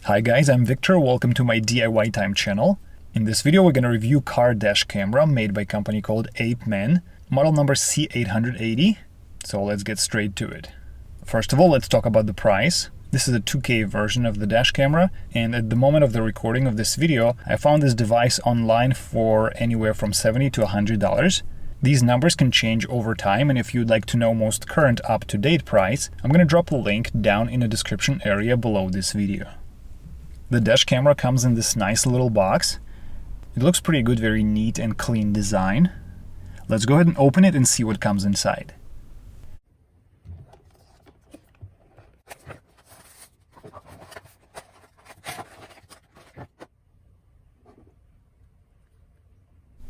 Hi guys, I'm Victor. Welcome to my DIY Time channel. In this video, we're going to review car dash camera made by a company called Apeman, model number C880. So let's get straight to it. First of all, let's talk about the price. This is a 2K version of the dash camera, and at the moment of the recording of this video, I found this device online for anywhere from $70 to $100. These numbers can change over time, and if you'd like to know most current up-to-date price, I'm going to drop a link down in the description area below this video. The dash camera comes in this nice little box. It looks pretty good, very neat and clean design. Let's go ahead and open it and see what comes inside.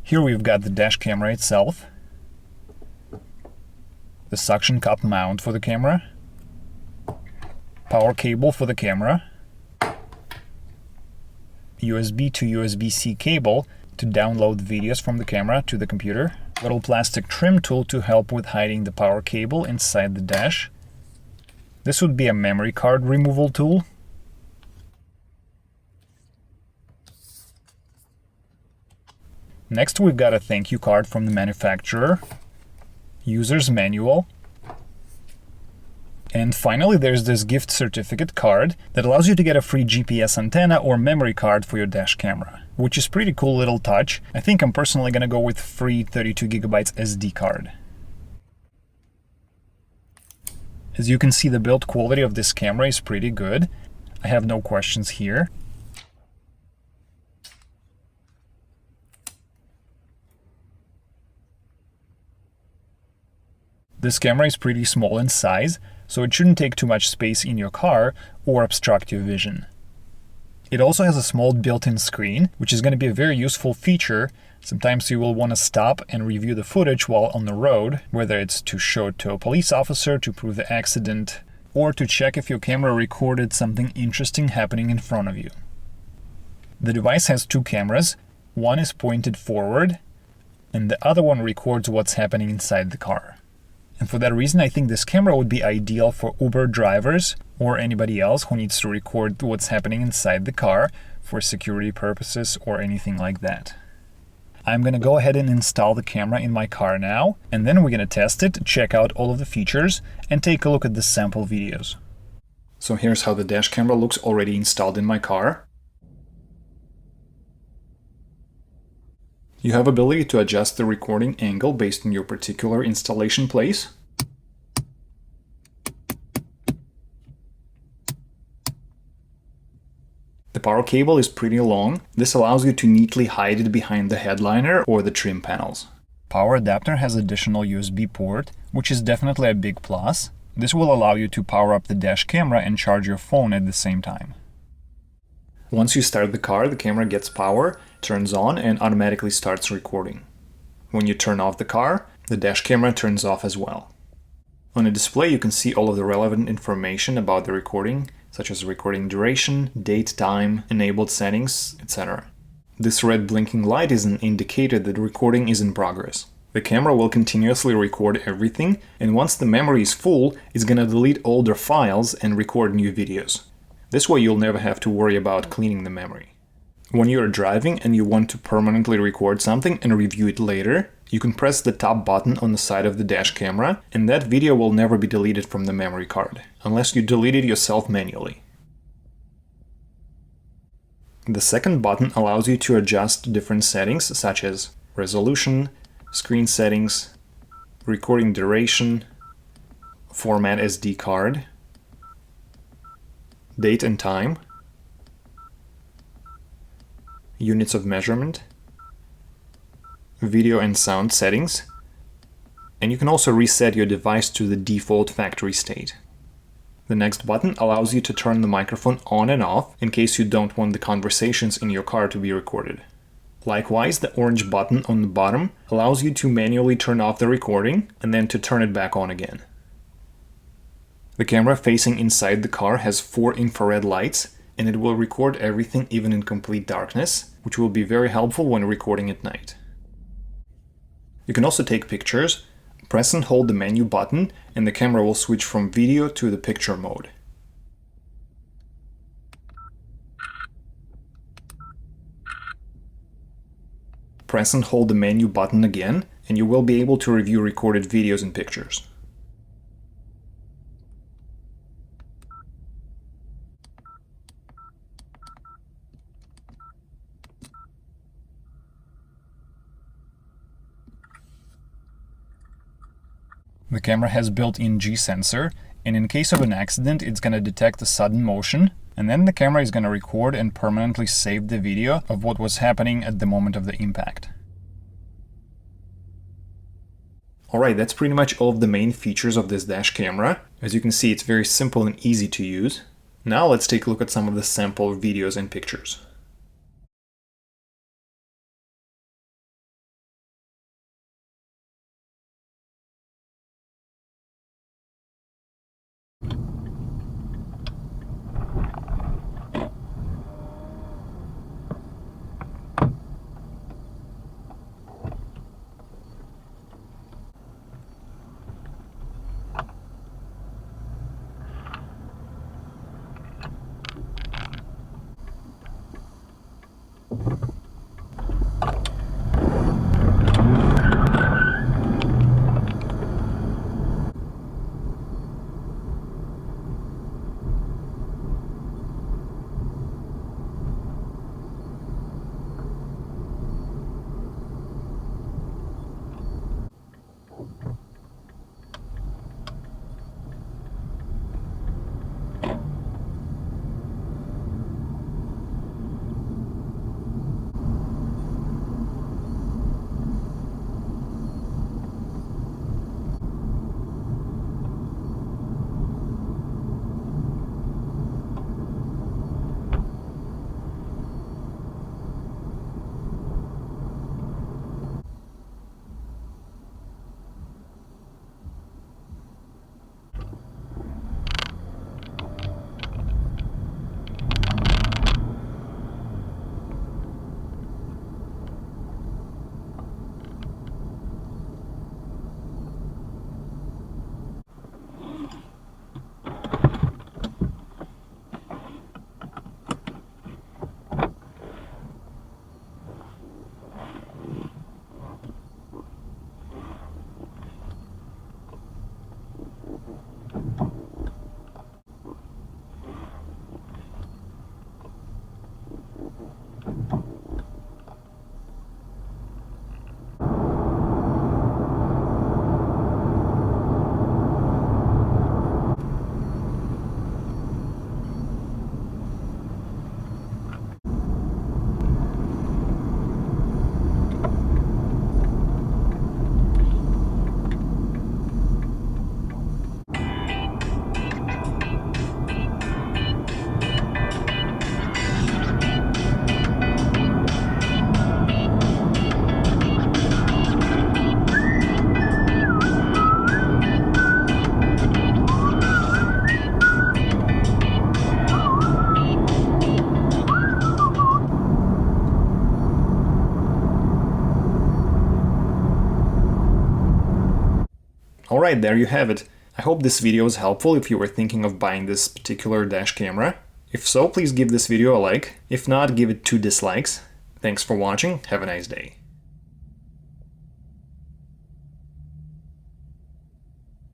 Here we've got the dash camera itself, the suction cup mount for the camera, power cable for the camera, USB to USB-C cable to download videos from the camera to the computer, little plastic trim tool to help with hiding the power cable inside the dash. This would be a memory card removal tool. Next, we've got a thank you card from the manufacturer, user's manual, and finally there's this gift certificate card that allows you to get a free GPS antenna or memory card for your dash camera, which is pretty cool little touch. I think I'm personally going to go with free 32GB SD card. As you can see, the build quality of this camera is pretty good. I have no questions here. This camera is pretty small in size, so it shouldn't take too much space in your car or obstruct your vision. It also has a small built-in screen, which is going to be a very useful feature. Sometimes you will want to stop and review the footage while on the road, whether it's to show it to a police officer to prove the accident, or to check if your camera recorded something interesting happening in front of you. The device has two cameras. One is pointed forward, and the other one records what's happening inside the car. And for that reason, I think this camera would be ideal for Uber drivers or anybody else who needs to record what's happening inside the car for security purposes or anything like that. I'm going to go ahead and install the camera in my car now, and then we're going to test it, check out all of the features, and take a look at the sample videos. So here's how the dash camera looks already installed in my car. You have ability to adjust the recording angle based on your particular installation place. The power cable is pretty long. This allows you to neatly hide it behind the headliner or the trim panels. Power adapter has additional USB port, which is definitely a big plus. This will allow you to power up the dash camera and charge your phone at the same time. Once you start the car, the camera gets power, turns on, and automatically starts recording. When you turn off the car, the dash camera turns off as well. On the display, you can see all of the relevant information about the recording, such as recording duration, date, time, enabled settings, etc. This red blinking light is an indicator that the recording is in progress. The camera will continuously record everything, and once the memory is full, it's gonna delete older files and record new videos. This way you'll never have to worry about cleaning the memory. When you're driving and you want to permanently record something and review it later, you can press the top button on the side of the dash camera, and that video will never be deleted from the memory card, unless you delete it yourself manually. The second button allows you to adjust different settings such as resolution, screen settings, recording duration, format SD card, date and time, units of measurement, video and sound settings, and you can also reset your device to the default factory state. The next button allows you to turn the microphone on and off in case you don't want the conversations in your car to be recorded. Likewise, the orange button on the bottom allows you to manually turn off the recording and then to turn it back on again. The camera facing inside the car has 4 infrared lights, and it will record everything even in complete darkness, which will be very helpful when recording at night. You can also take pictures. Press and hold the menu button, and the camera will switch from video to the picture mode. press and hold the menu button again, and you will be able to review recorded videos and pictures. The camera has built-in G sensor, and in case of an accident, it's going to detect a sudden motion, and then the camera is going to record and permanently save the video of what was happening at the moment of the impact. Alright, that's pretty much all of the main features of this dash camera. As you can see, it's very simple and easy to use. Now let's take a look at some of the sample videos and pictures. Alright, there you have it. I hope this video was helpful if you were thinking of buying this particular dash camera. If so, please give this video a like. If not, give it 2 dislikes. Thanks for watching, have a nice day.